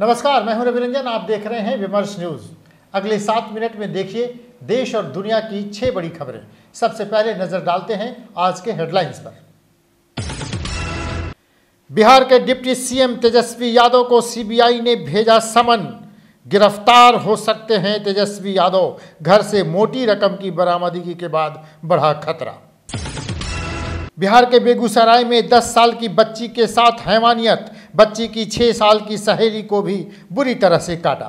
नमस्कार, मैं हूं रवि रंजन। आप देख रहे हैं विमर्श न्यूज। अगले 7 मिनट में देखिए देश और दुनिया की 6 बड़ी खबरें। सबसे पहले नजर डालते हैं आज के हेडलाइंस पर। बिहार के डिप्टी सीएम तेजस्वी यादव को सीबीआई ने भेजा समन। गिरफ्तार हो सकते हैं तेजस्वी यादव। घर से मोटी रकम की बरामदगी के बाद बढ़ा खतरा। बिहार के बेगूसराय में 10 साल की बच्ची के साथ हैवानियत। बच्ची की 6 साल की सहेली को भी बुरी तरह से काटा।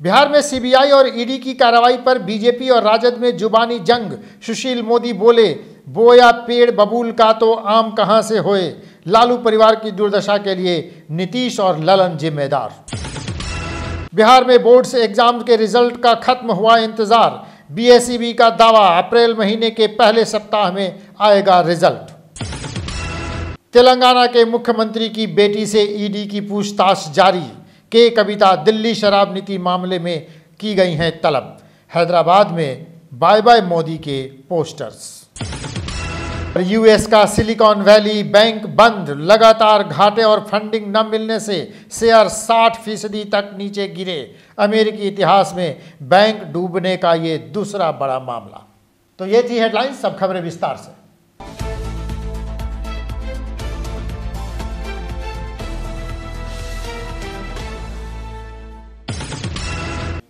बिहार में सीबीआई और ईडी की कार्रवाई पर बीजेपी और राजद में जुबानी जंग। सुशील मोदी बोले, बोया पेड़ बबूल का तो आम कहां से होए। लालू परिवार की दुर्दशा के लिए नीतीश और ललन जिम्मेदार। बिहार में बोर्ड्स एग्जाम के रिजल्ट का खत्म हुआ इंतजार। बीएसईबी का दावा, अप्रैल महीने के पहले सप्ताह में आएगा रिजल्ट। तेलंगाना के मुख्यमंत्री की बेटी से ईडी की पूछताछ जारी। के कविता दिल्ली शराब नीति मामले में की गई हैं तलब। हैदराबाद में बाय बाय मोदी के पोस्टर्स। यूएस का सिलिकॉन वैली बैंक बंद। लगातार घाटे और फंडिंग न मिलने से शेयर 60% तक नीचे गिरे। अमेरिकी इतिहास में बैंक डूबने का ये दूसरा बड़ा मामला। तो ये थी हेडलाइंस। सब खबरें विस्तार से।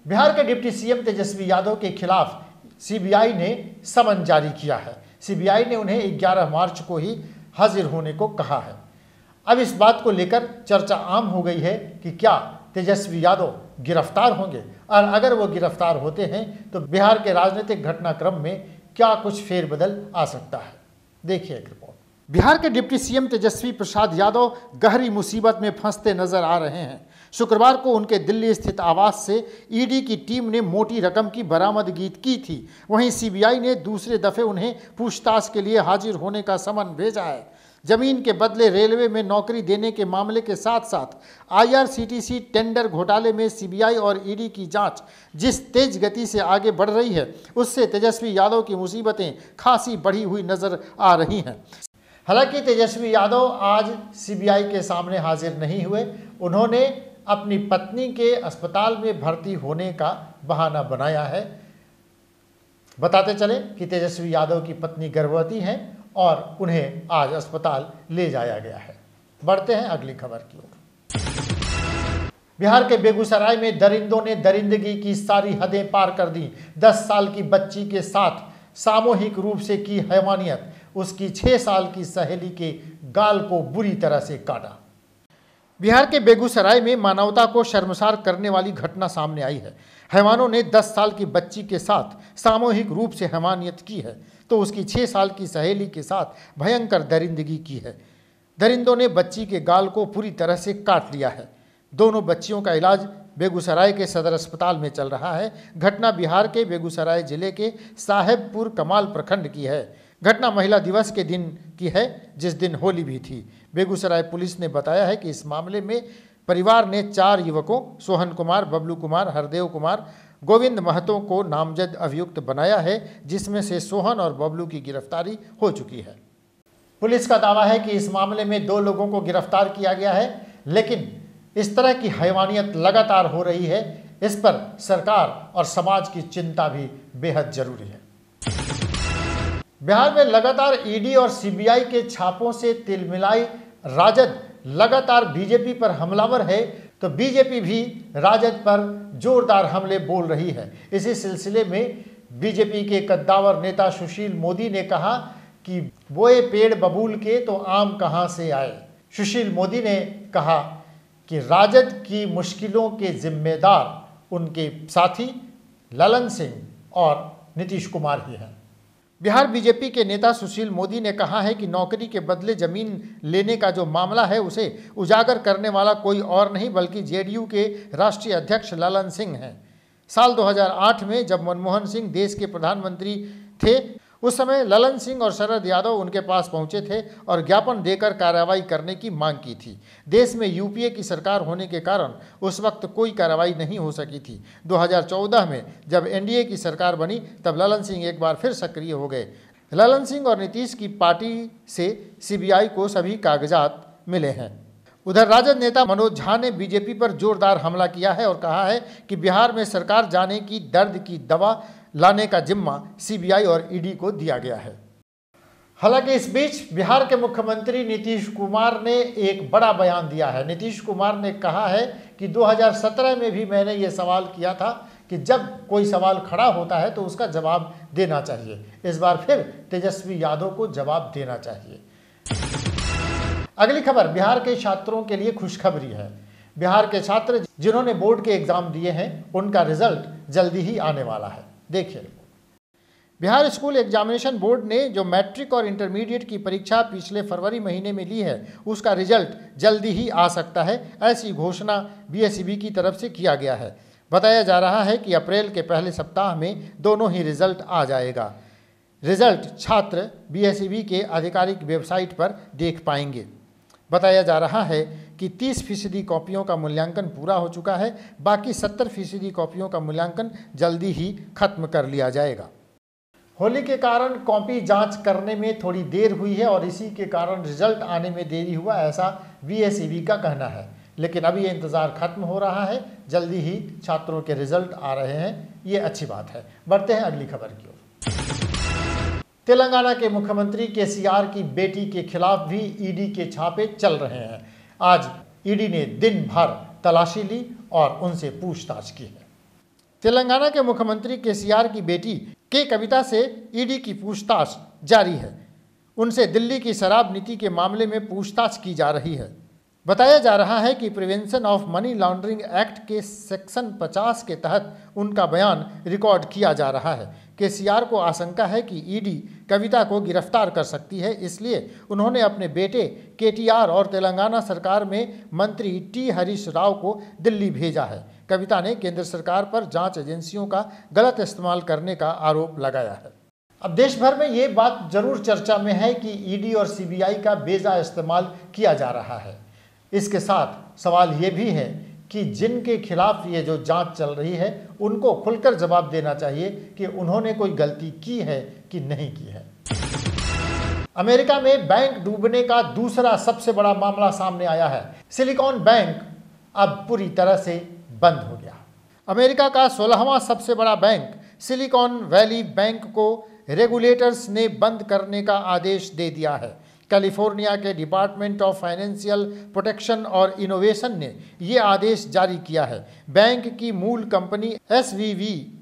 बिहार के डिप्टी सीएम तेजस्वी यादव के खिलाफ सीबीआई ने समन जारी किया है। सीबीआई ने उन्हें 11 मार्च को ही हाजिर होने को कहा है। अब इस बात को लेकर चर्चा आम हो गई है कि क्या तेजस्वी यादव गिरफ्तार होंगे, और अगर वो गिरफ्तार होते हैं तो बिहार के राजनीतिक घटनाक्रम में क्या कुछ फेरबदल आ सकता है। देखिए एक रिपोर्ट। बिहार के डिप्टी सीएम तेजस्वी प्रसाद यादव गहरी मुसीबत में फंसते नजर आ रहे हैं। शुक्रवार को उनके दिल्ली स्थित आवास से ईडी की टीम ने मोटी रकम की बरामदगी की थी। वहीं सीबीआई ने दूसरे दफे उन्हें पूछताछ के लिए हाजिर होने का समन भेजा है। जमीन के बदले रेलवे में नौकरी देने के मामले के साथ साथ आईआरसीटीसी टेंडर घोटाले में सीबीआई और ईडी की जांच जिस तेज गति से आगे बढ़ रही है, उससे तेजस्वी यादव की मुसीबतें खासी बढ़ी हुई नजर आ रही हैं। हालांकि तेजस्वी यादव आज सीबीआई के सामने हाजिर नहीं हुए। उन्होंने अपनी पत्नी के अस्पताल में भर्ती होने का बहाना बनाया है। बताते चले कि तेजस्वी यादव की पत्नी गर्भवती हैं और उन्हें आज अस्पताल ले जाया गया है। बढ़ते हैं अगली खबर की ओर। बिहार के बेगूसराय में दरिंदों ने दरिंदगी की सारी हदें पार कर दी। 10 साल की बच्ची के साथ सामूहिक रूप से की हैवानियत। उसकी 6 साल की सहेली के गाल को बुरी तरह से काटा। बिहार के बेगूसराय में मानवता को शर्मसार करने वाली घटना सामने आई है। हैवानों ने 10 साल की बच्ची के साथ सामूहिक रूप से हैवानियत की है तो उसकी 6 साल की सहेली के साथ भयंकर दरिंदगी की है। दरिंदों ने बच्ची के गाल को पूरी तरह से काट लिया है। दोनों बच्चियों का इलाज बेगूसराय के सदर अस्पताल में चल रहा है। घटना बिहार के बेगूसराय जिले के साहेबपुर कमाल प्रखंड की है। घटना महिला दिवस के दिन की है, जिस दिन होली भी थी। बेगूसराय पुलिस ने बताया है कि इस मामले में परिवार ने 4 युवकों सोहन कुमार, बबलू कुमार, हरदेव कुमार, गोविंद महतो को नामजद अभियुक्त बनाया है, जिसमें से सोहन और बबलू की गिरफ्तारी हो चुकी है। पुलिस का दावा है कि इस मामले में 2 लोगों को गिरफ्तार किया गया है, लेकिन इस तरह की हैवानियत लगातार हो रही है। इस पर सरकार और समाज की चिंता भी बेहद जरूरी है। बिहार में लगातार ईडी और सीबीआई के छापों से तिलमिलाई राजद लगातार बीजेपी पर हमलावर है, तो बीजेपी भी राजद पर जोरदार हमले बोल रही है। इसी सिलसिले में बीजेपी के कद्दावर नेता सुशील मोदी ने कहा कि बोए पेड़ बबूल के तो आम कहां से आए। सुशील मोदी ने कहा कि राजद की मुश्किलों के जिम्मेदार उनके साथी ललन सिंह और नीतीश कुमार ही हैं। बिहार बीजेपी के नेता सुशील मोदी ने कहा है कि नौकरी के बदले जमीन लेने का जो मामला है उसे उजागर करने वाला कोई और नहीं बल्कि जेडीयू के राष्ट्रीय अध्यक्ष ललन सिंह हैं। साल 2008 में जब मनमोहन सिंह देश के प्रधानमंत्री थे, उस समय ललन सिंह और शरद यादव उनके पास पहुंचे थे और ज्ञापन देकर कार्रवाई करने की मांग की थी। देश में यूपीए की सरकार होने के कारण उस वक्त कोई कार्रवाई नहीं हो सकी थी। 2014 में जब एनडीए की सरकार बनी तब ललन सिंह एक बार फिर सक्रिय हो गए। ललन सिंह और नीतीश की पार्टी से सीबीआई को सभी कागजात मिले हैं। उधर राजद नेता मनोज झा ने बीजेपी पर जोरदार हमला किया है और कहा है कि बिहार में सरकार जाने की दर्द की दवा लाने का जिम्मा सीबीआई और ईडी को दिया गया है। हालांकि इस बीच बिहार के मुख्यमंत्री नीतीश कुमार ने एक बड़ा बयान दिया है। नीतीश कुमार ने कहा है कि 2017 में भी मैंने ये सवाल किया था कि जब कोई सवाल खड़ा होता है तो उसका जवाब देना चाहिए। इस बार फिर तेजस्वी यादव को जवाब देना चाहिए। अगली खबर बिहार के छात्रों के लिए खुशखबरी है। बिहार के छात्र जिन्होंने बोर्ड के एग्जाम दिए हैं उनका रिजल्ट जल्दी ही आने वाला है। देखिए, बिहार स्कूल एग्जामिनेशन बोर्ड ने जो मैट्रिक और इंटरमीडिएट की परीक्षा पिछले फरवरी महीने में ली है उसका रिजल्ट जल्दी ही आ सकता है। ऐसी घोषणा बीएसईबी की तरफ से किया गया है। बताया जा रहा है कि अप्रैल के पहले सप्ताह में दोनों ही रिजल्ट आ जाएगा। रिजल्ट छात्र बीएसईबी के आधिकारिक वेबसाइट पर देख पाएंगे। बताया जा रहा है कि 30% कॉपियों का मूल्यांकन पूरा हो चुका है। बाकी 70% कॉपियों का मूल्यांकन जल्दी ही खत्म कर लिया जाएगा। होली के कारण कॉपी जांच करने में थोड़ी देर हुई है और इसी के कारण रिजल्ट आने में देरी हुआ, ऐसा बीएसईबी का कहना है। लेकिन अभी ये इंतज़ार खत्म हो रहा है, जल्दी ही छात्रों के रिजल्ट आ रहे हैं, ये अच्छी बात है। बढ़ते हैं अगली खबर की ओर। तेलंगाना के मुख्यमंत्री केसीआर की बेटी के खिलाफ भी ईडी के छापे चल रहे हैं। आज ईडी ने दिन भर तलाशी ली और उनसे पूछताछ की है। तेलंगाना के मुख्यमंत्री केसीआर की बेटी के कविता से ईडी की पूछताछ जारी है। उनसे दिल्ली की शराब नीति के मामले में पूछताछ की जा रही है। बताया जा रहा है कि prevention of money laundering act के सेक्शन 50 के तहत उनका बयान रिकॉर्ड किया जा रहा है। केसीआर को आशंका है कि ईडी कविता को गिरफ्तार कर सकती है, इसलिए उन्होंने अपने बेटे केटीआर और तेलंगाना सरकार में मंत्री टी हरीश राव को दिल्ली भेजा है। कविता ने केंद्र सरकार पर जांच एजेंसियों का गलत इस्तेमाल करने का आरोप लगाया है। अब देश भर में ये बात जरूर चर्चा में है कि ईडी और सीबीआई का बेजा इस्तेमाल किया जा रहा है। इसके साथ सवाल ये भी है कि जिनके खिलाफ ये जो जांच चल रही है उनको खुलकर जवाब देना चाहिए कि उन्होंने कोई गलती की है कि नहीं की है। अमेरिका में बैंक डूबने का दूसरा सबसे बड़ा मामला सामने आया है। सिलिकॉन बैंक अब पूरी तरह से बंद हो गया। अमेरिका का 16वां सबसे बड़ा बैंक सिलिकॉन वैली बैंक को रेगुलेटर्स ने बंद करने का आदेश दे दिया है। कैलिफोर्निया के डिपार्टमेंट ऑफ फाइनेंशियल प्रोटेक्शन और इनोवेशन ने यह आदेश जारी किया है। बैंक की मूल कंपनी एसवीवी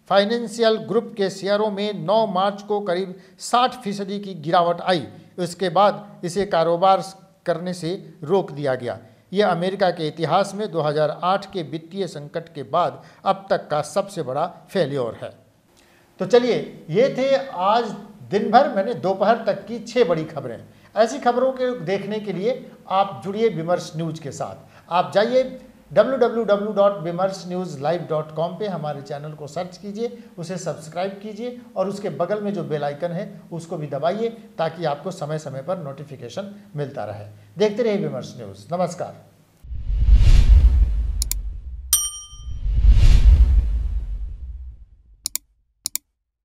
फाइनेंशियल ग्रुप के शेयरों में 9 मार्च को करीब 60% की गिरावट आई। उसके बाद इसे कारोबार करने से रोक दिया गया। यह अमेरिका के इतिहास में 2008 के वित्तीय संकट के बाद अब तक का सबसे बड़ा फेल्योर है। तो चलिए, ये थे आज दिन भर मैंने दोपहर तक की 6 बड़ी खबरें। ऐसी खबरों के देखने के लिए आप जुड़िए विमर्श न्यूज के साथ। आप जाइए www.vimarsnewslive.com पे हमारे चैनल को सर्च कीजिए, उसे सब्सक्राइब कीजिए और उसके बगल में जो बेल आइकन है उसको भी दबाइए ताकि आपको समय समय पर नोटिफिकेशन मिलता रहे। देखते रहिए विमर्श न्यूज़। नमस्कार।